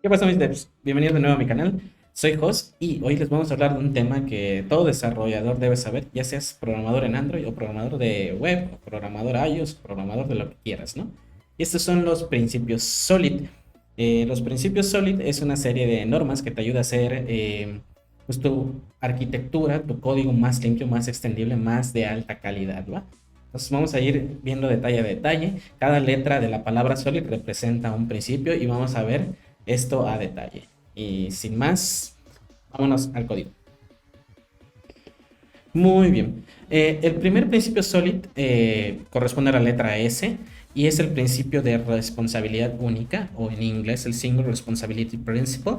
¿Qué pasa, mis devs? Bienvenidos de nuevo a mi canal. Soy Jos y hoy les vamos a hablar de un tema que todo desarrollador debe saber, ya seas programador en Android o programador de web, o programador iOS, programador de lo que quieras, ¿no? Y estos son los principios SOLID. Los principios SOLID es una serie de normas que te ayuda a hacer pues tu arquitectura, tu código más limpio, más extendible, más de alta calidad, ¿va? Entonces vamos a ir viendo detalle a detalle. Cada letra de la palabra SOLID representa un principio y vamos a ver esto a detalle. Y sin más, vámonos al código. Muy bien. El primer principio SOLID corresponde a la letra S y es el principio de responsabilidad única, o en inglés el Single Responsibility Principle.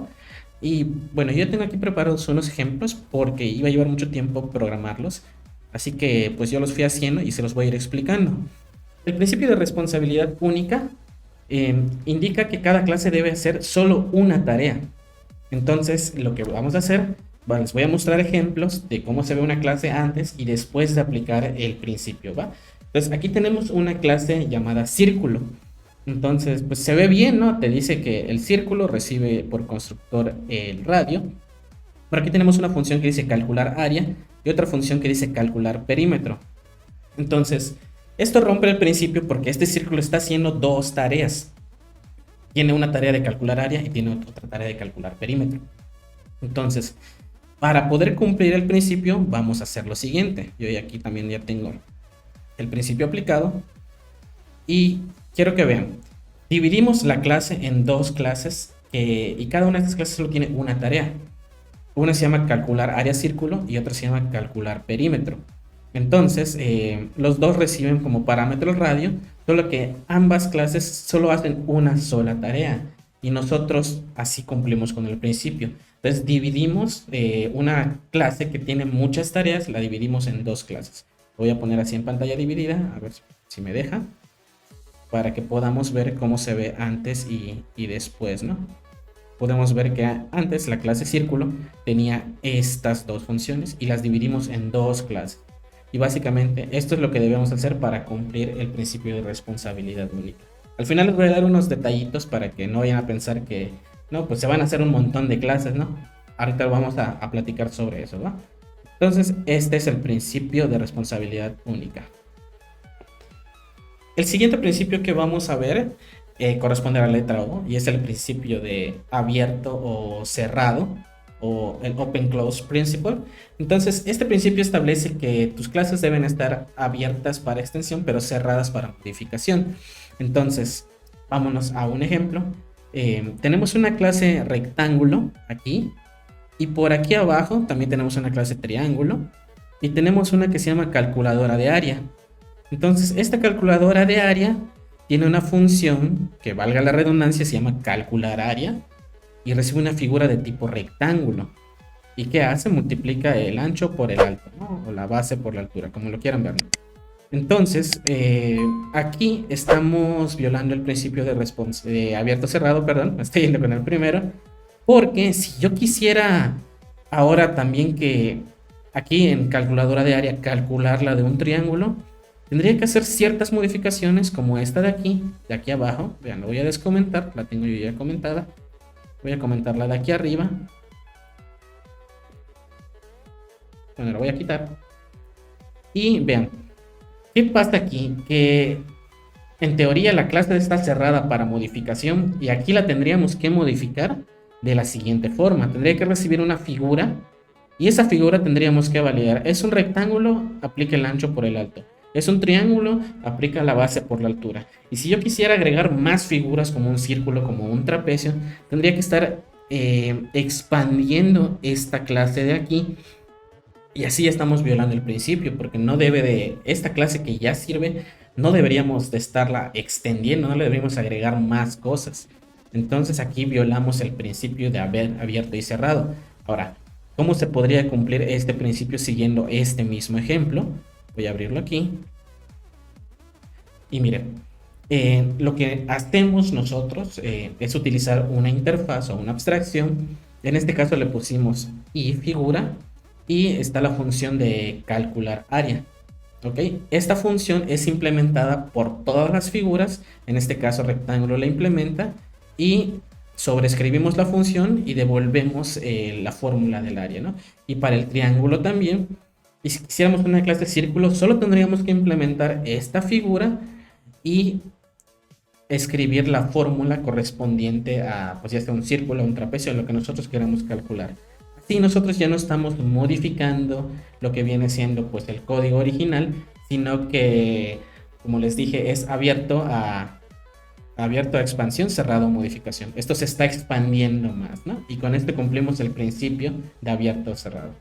Y bueno, yo tengo aquí preparados unos ejemplos porque iba a llevar mucho tiempo programarlos, así que pues yo los fui haciendo y se los voy a ir explicando. El principio de responsabilidad única indica que cada clase debe hacer solo una tarea. Entonces, lo que vamos a hacer, bueno, les voy a mostrar ejemplos de cómo se ve una clase antes y después de aplicar el principio, ¿va? Entonces, aquí tenemos una clase llamada círculo. Entonces, pues se ve bien, ¿no? Te dice que el círculo recibe por constructor el radio. Por aquí tenemos una función que dice calcular área y otra función que dice calcular perímetro. Entonces, esto rompe el principio porque este círculo está haciendo dos tareas. Tiene una tarea de calcular área y tiene otra tarea de calcular perímetro. Entonces, para poder cumplir el principio, vamos a hacer lo siguiente. Yo aquí también ya tengo el principio aplicado. Y quiero que vean, dividimos la clase en dos clases y cada una de estas clases solo tiene una tarea. Una se llama calcular área círculo y otra se llama calcular perímetro. Entonces, los dos reciben como parámetro el radio, solo que ambas clases solo hacen una sola tarea y nosotros así cumplimos con el principio. Entonces, dividimos una clase que tiene muchas tareas, la dividimos en dos clases. Voy a poner así en pantalla dividida, a ver si me deja, para que podamos ver cómo se ve antes y después, ¿no? Podemos ver que antes la clase círculo tenía estas dos funciones y las dividimos en dos clases. Y básicamente esto es lo que debemos hacer para cumplir el principio de responsabilidad única. Al final les voy a dar unos detallitos para que no vayan a pensar que no, pues se van a hacer un montón de clases, ¿no? Ahorita vamos a platicar sobre eso, ¿va? Entonces, este es el principio de responsabilidad única. El siguiente principio que vamos a ver corresponde a la letra O y es el principio de abierto o cerrado o el Open Close Principle. Entonces, este principio establece que tus clases deben estar abiertas para extensión pero cerradas para modificación. Entonces, vámonos a un ejemplo. Tenemos una clase rectángulo aquí y por aquí abajo también tenemos una clase triángulo y tenemos una que se llama calculadora de área. Entonces, esta calculadora de área tiene una función que, valga la redundancia, se llama calcular área y recibe una figura de tipo rectángulo. ¿Y qué hace? Multiplica el ancho por el alto, ¿no? O la base por la altura, como lo quieran ver, ¿no? Entonces, aquí estamos violando el principio de abierto cerrado, perdón, me estoy yendo con el primero, porque si yo quisiera ahora también que aquí en calculadora de área calcular la de un triángulo, tendría que hacer ciertas modificaciones como esta de aquí abajo. Vean, lo voy a descomentar, la tengo yo ya comentada. Voy a comentar la de aquí arriba. Bueno, la voy a quitar. Y vean, ¿qué pasa aquí? Que en teoría la clase está cerrada para modificación y aquí la tendríamos que modificar de la siguiente forma. Tendría que recibir una figura y esa figura tendríamos que validar. Es un rectángulo, aplica el ancho por el alto. Es un triángulo, aplica la base por la altura. Y si yo quisiera agregar más figuras como un círculo, como un trapecio, tendría que estar expandiendo esta clase de aquí. Y así estamos violando el principio, porque no debe de, esta clase que ya sirve, no deberíamos de estarla extendiendo, no le deberíamos agregar más cosas. Entonces aquí violamos el principio de haber abierto y cerrado. Ahora, ¿cómo se podría cumplir este principio siguiendo este mismo ejemplo? Voy a abrirlo aquí. Y miren, lo que hacemos nosotros es utilizar una interfaz o una abstracción. En este caso le pusimos y figura y está la función de calcular área. ¿Ok? Esta función es implementada por todas las figuras. En este caso rectángulo la implementa y sobreescribimos la función y devolvemos la fórmula del área, ¿no? Y para el triángulo también, y si quisiéramos una clase de círculo, solo tendríamos que implementar esta figura y escribir la fórmula correspondiente a, pues ya sea un círculo, un trapecio, lo que nosotros queramos calcular. Así nosotros ya no estamos modificando lo que viene siendo pues el código original, sino que, como les dije, es abierto a expansión, cerrado a modificación. Esto se está expandiendo más, ¿no? Y con esto cumplimos el principio de abierto a cerrado.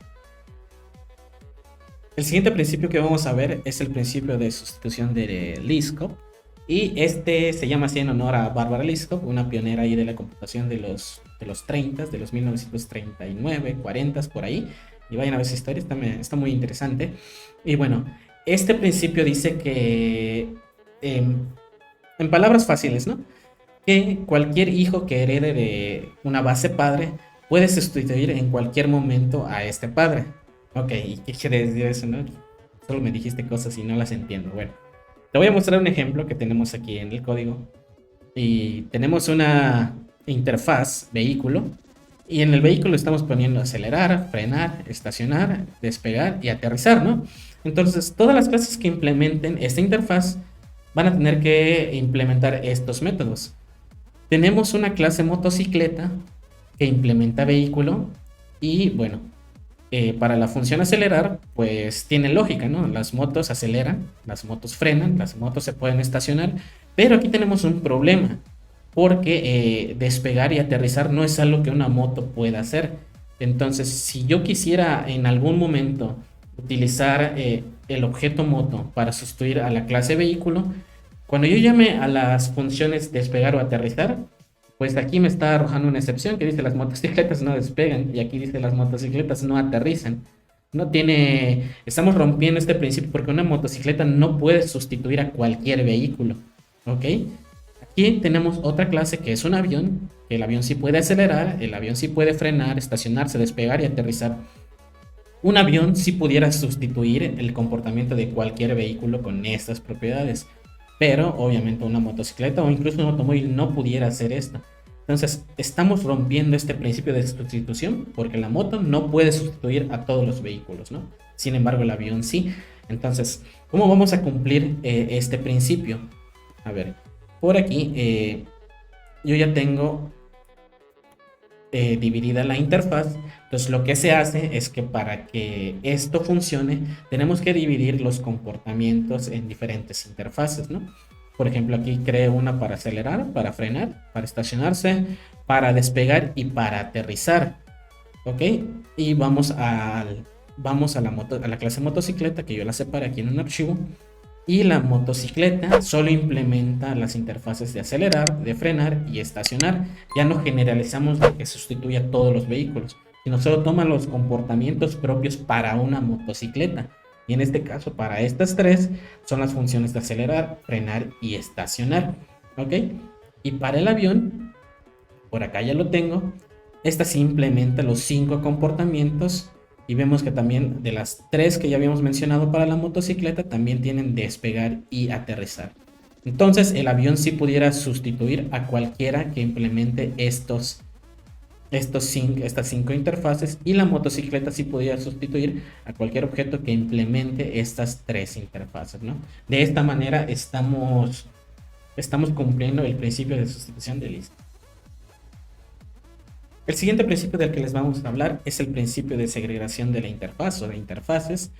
El siguiente principio que vamos a ver es el principio de sustitución de Liskov. Y este se llama así en honor a Barbara Liskov, una pionera ahí de la computación de los 30, de los 1939, 40, por ahí. Y vayan a ver esa historia, está muy interesante. Y bueno, este principio dice que, en palabras fáciles, ¿no? Que cualquier hijo que herede de una base padre puede sustituir en cualquier momento a este padre. Ok, ¿y qué quiere decir eso, no? Solo me dijiste cosas y no las entiendo. Bueno, te voy a mostrar un ejemplo que tenemos aquí en el código. Y tenemos una interfaz vehículo. Y en el vehículo estamos poniendo acelerar, frenar, estacionar, despegar y aterrizar, ¿no? Entonces, todas las clases que implementen esta interfaz van a tener que implementar estos métodos. Tenemos una clase motocicleta que implementa vehículo y bueno, para la función acelerar, pues tiene lógica, ¿no? Las motos aceleran, las motos frenan, las motos se pueden estacionar, pero aquí tenemos un problema, porque despegar y aterrizar no es algo que una moto pueda hacer. Entonces, si yo quisiera en algún momento utilizar el objeto moto para sustituir a la clase vehículo, cuando yo llame a las funciones despegar o aterrizar, pues aquí me está arrojando una excepción que dice las motocicletas no despegan y aquí dice las motocicletas no aterrizan. Estamos rompiendo este principio porque una motocicleta no puede sustituir a cualquier vehículo, ¿ok? Aquí tenemos otra clase que es un avión, que el avión sí puede acelerar, el avión sí puede frenar, estacionarse, despegar y aterrizar. Un avión sí pudiera sustituir el comportamiento de cualquier vehículo con estas propiedades, pero obviamente una motocicleta o incluso un automóvil no pudiera hacer esto. Entonces, estamos rompiendo este principio de sustitución porque la moto no puede sustituir a todos los vehículos, ¿no? Sin embargo, el avión sí. Entonces, ¿cómo vamos a cumplir este principio? A ver, por aquí yo ya tengo dividida la interfaz. Entonces lo que se hace es que para que esto funcione tenemos que dividir los comportamientos en diferentes interfaces, ¿no? Por ejemplo, aquí creo una para acelerar, para frenar, para estacionarse, para despegar y para aterrizar, ¿ok? Y vamos a la clase motocicleta, que yo la separé aquí en un archivo. Y la motocicleta solo implementa las interfaces de acelerar, de frenar y estacionar. Ya no generalizamos lo que sustituye a todos los vehículos, sino solo toma los comportamientos propios para una motocicleta. Y en este caso, para estas tres, son las funciones de acelerar, frenar y estacionar. ¿Ok? Y para el avión, por acá ya lo tengo. Esta sí implementa los 5 comportamientos. Y vemos que también de las 3 que ya habíamos mencionado para la motocicleta, también tienen despegar y aterrizar. Entonces el avión sí pudiera sustituir a cualquiera que implemente estas 5 interfaces, y la motocicleta sí pudiera sustituir a cualquier objeto que implemente estas 3 interfaces, ¿no? De esta manera estamos cumpliendo el principio de sustitución de lista. El siguiente principio del que les vamos a hablar es el principio de segregación de la interfaz o de interfaces,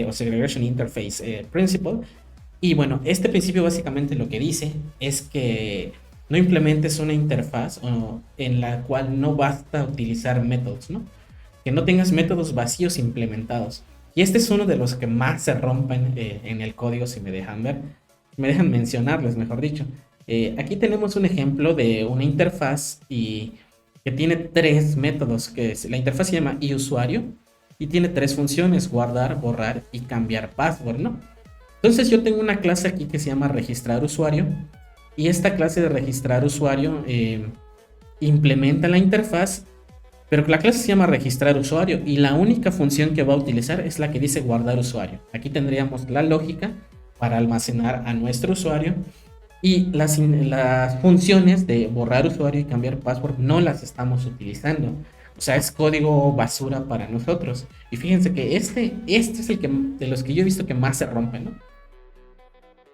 o Segregation Interface Principle. Y bueno, este principio básicamente lo que dice es que no implementes una interfaz en la cual no basta utilizar métodos, ¿no? Que no tengas métodos vacíos implementados. Y este es uno de los que más se rompen en el código, si me dejan ver, me dejan mencionarles, mejor dicho. Aquí tenemos un ejemplo de una interfaz y que tiene 3 métodos, la interfaz se llama iUsuario y tiene 3 funciones: guardar, borrar y cambiar password, ¿no? Entonces yo tengo una clase aquí que se llama registrar usuario, y esta clase de registrar usuario implementa la interfaz, pero la clase se llama registrar usuario y la única función que va a utilizar es la que dice guardar usuario. Aquí tendríamos la lógica para almacenar a nuestro usuario Y las funciones de borrar usuario y cambiar password no las estamos utilizando. O sea, es código basura para nosotros. Y fíjense que este es el que de los que yo he visto que más se rompe, ¿no?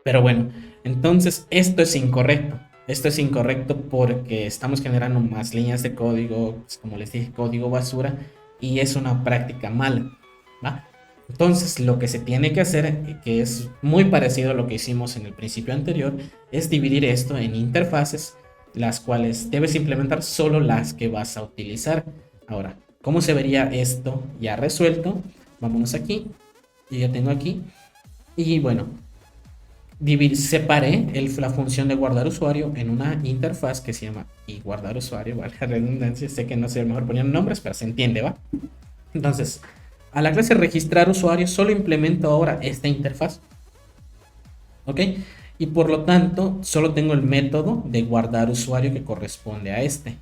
Pero bueno, entonces esto es incorrecto. Esto es incorrecto porque estamos generando más líneas de código, pues, como les dije, código basura, y es una práctica mala, ¿va? Entonces lo que se tiene que hacer, que es muy parecido a lo que hicimos en el principio anterior, es dividir esto en interfaces, las cuales debes implementar solo las que vas a utilizar. Ahora, ¿cómo se vería esto ya resuelto? Vámonos aquí, yo ya tengo aquí, y bueno, separé la función de guardar usuario en una interfaz que se llama y guardar usuario, vale la redundancia, sé que no sé mejor poner nombres, pero se entiende, ¿va? Entonces, a la clase registrar usuario solo implemento ahora esta interfaz, ¿ok? Y por lo tanto, solo tengo el método de guardar usuario que corresponde a este.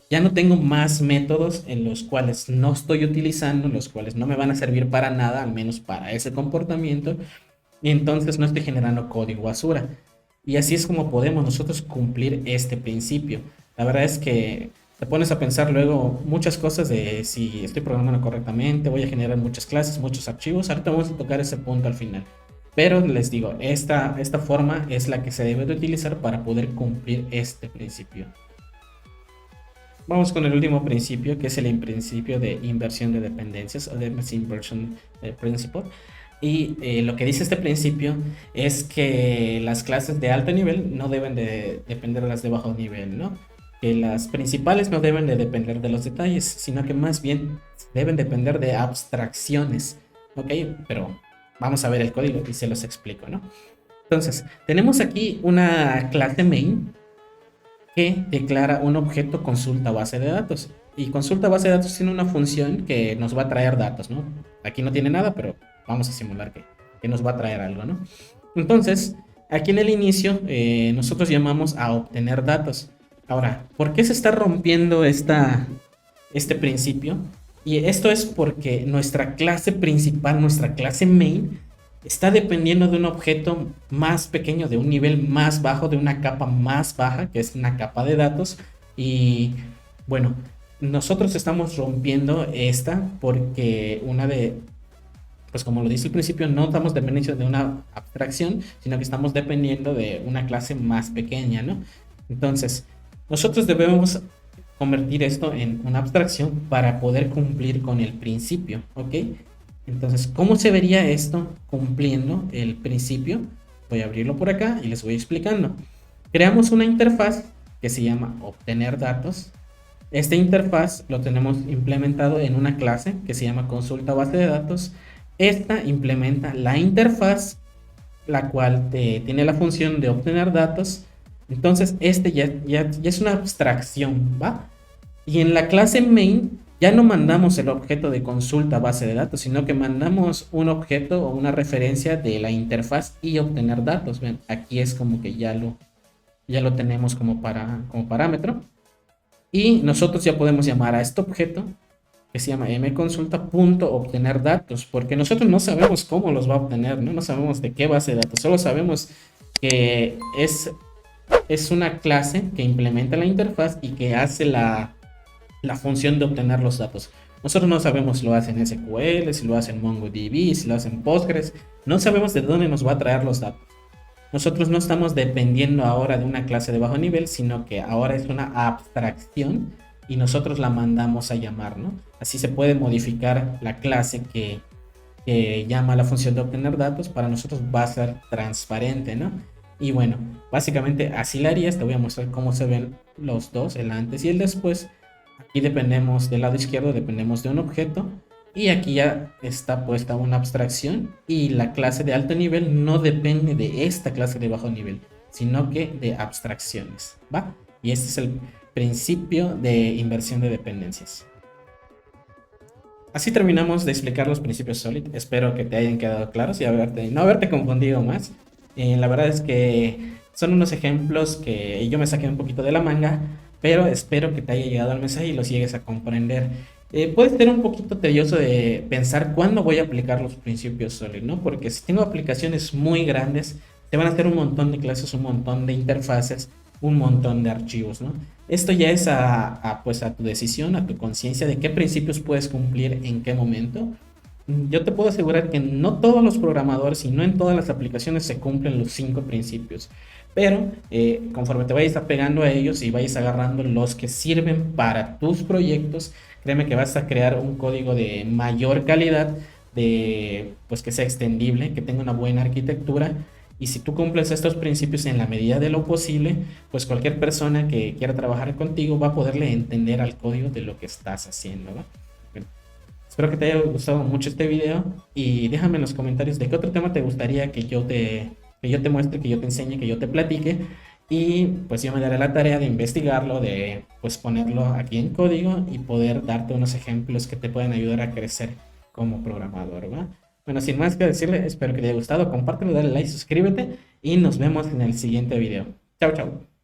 Ya no tengo más métodos en los cuales no estoy utilizando, los cuales no me van a servir para nada, al menos para ese comportamiento, y entonces no estoy generando código basura. Y así es como podemos nosotros cumplir este principio. La verdad es que te pones a pensar luego muchas cosas de si estoy programando correctamente, voy a generar muchas clases, muchos archivos. Ahorita vamos a tocar ese punto al final. Pero les digo, esta forma es la que se debe de utilizar para poder cumplir este principio. Vamos con el último principio, que es el principio de inversión de dependencias o de Inversion Principle. Y lo que dice este principio es que las clases de alto nivel no deben de depender de las de bajo nivel, ¿no? Que las principales no deben de depender de los detalles, sino que más bien deben depender de abstracciones, ¿ok? Pero vamos a ver el código y se los explico, ¿no? Entonces, tenemos aquí una clase main que declara un objeto consulta base de datos. Y consulta base de datos tiene una función que nos va a traer datos, ¿no? Aquí no tiene nada, pero vamos a simular que nos va a traer algo, ¿no? Entonces, aquí en el inicio, nosotros llamamos a obtener datos. Ahora, ¿por qué se está rompiendo este principio? Y esto es porque nuestra clase principal, nuestra clase main, está dependiendo de un objeto más pequeño, de un nivel más bajo, de una capa más baja, que es una capa de datos. Y bueno, nosotros estamos rompiendo esta porque pues como lo dice el principio, no estamos dependiendo de una abstracción, sino que estamos dependiendo de una clase más pequeña, ¿no? Entonces, nosotros debemos convertir esto en una abstracción para poder cumplir con el principio, ¿ok? Entonces, ¿cómo se vería esto cumpliendo el principio? Voy a abrirlo por acá y les voy explicando. Creamos una interfaz que se llama obtener datos. Esta interfaz lo tenemos implementado en una clase que se llama consulta base de datos. Esta implementa la interfaz, la cual tiene la función de obtener datos. Entonces, este ya es una abstracción, ¿va? Y en la clase main ya no mandamos el objeto de consulta base de datos, sino que mandamos un objeto o una referencia de la interfaz y obtener datos. Ven, aquí es como que ya lo tenemos como parámetro. Y nosotros ya podemos llamar a este objeto que se llama mconsulta.obtener datos, porque nosotros no sabemos cómo los va a obtener, ¿no? No sabemos de qué base de datos, solo sabemos que es una clase que implementa la interfaz y que hace la función de obtener los datos. Nosotros no sabemos si lo hace en SQL, si lo hace en MongoDB, si lo hace en Postgres. No sabemos de dónde nos va a traer los datos. Nosotros no estamos dependiendo ahora de una clase de bajo nivel, sino que ahora es una abstracción y nosotros la mandamos a llamar, ¿no? Así se puede modificar la clase que llama a la función de obtener datos. Para nosotros va a ser transparente, ¿no? Y bueno, básicamente así la harías. Te voy a mostrar cómo se ven los dos, el antes y el después. Aquí dependemos del lado izquierdo, dependemos de un objeto. Y aquí ya está puesta una abstracción y la clase de alto nivel no depende de esta clase de bajo nivel, sino que de abstracciones, ¿va? Y este es el principio de inversión de dependencias. Así terminamos de explicar los principios Solid. Espero que te hayan quedado claros y no haberte confundido más. La verdad es que son unos ejemplos que yo me saqué un poquito de la manga, pero espero que te haya llegado el mensaje y los llegues a comprender. Puede ser un poquito tedioso de pensar cuándo voy a aplicar los principios Solid, ¿no? Porque si tengo aplicaciones muy grandes, te van a hacer un montón de clases, un montón de interfaces, un montón de archivos, ¿no? Esto ya es pues a tu decisión, a tu conciencia de qué principios puedes cumplir en qué momento. Yo te puedo asegurar que no todos los programadores y no en todas las aplicaciones se cumplen los 5 principios, pero conforme te vayas apegando a ellos y vayas agarrando los que sirven para tus proyectos, créeme que vas a crear un código de mayor calidad, de pues que sea extendible, que tenga una buena arquitectura. Y si tú cumples estos principios en la medida de lo posible, pues cualquier persona que quiera trabajar contigo va a poderle entender al código de lo que estás haciendo, ¿va? Bueno, espero que te haya gustado mucho este video y déjame en los comentarios de qué otro tema te gustaría que yo te muestre, que yo te enseñe, que yo te platique. Y pues yo me daré la tarea de investigarlo, de pues ponerlo aquí en código y poder darte unos ejemplos que te pueden ayudar a crecer como programador, ¿va? Bueno, sin más que decirle, espero que te haya gustado, compártelo, dale like, suscríbete y nos vemos en el siguiente video. Chao, chao.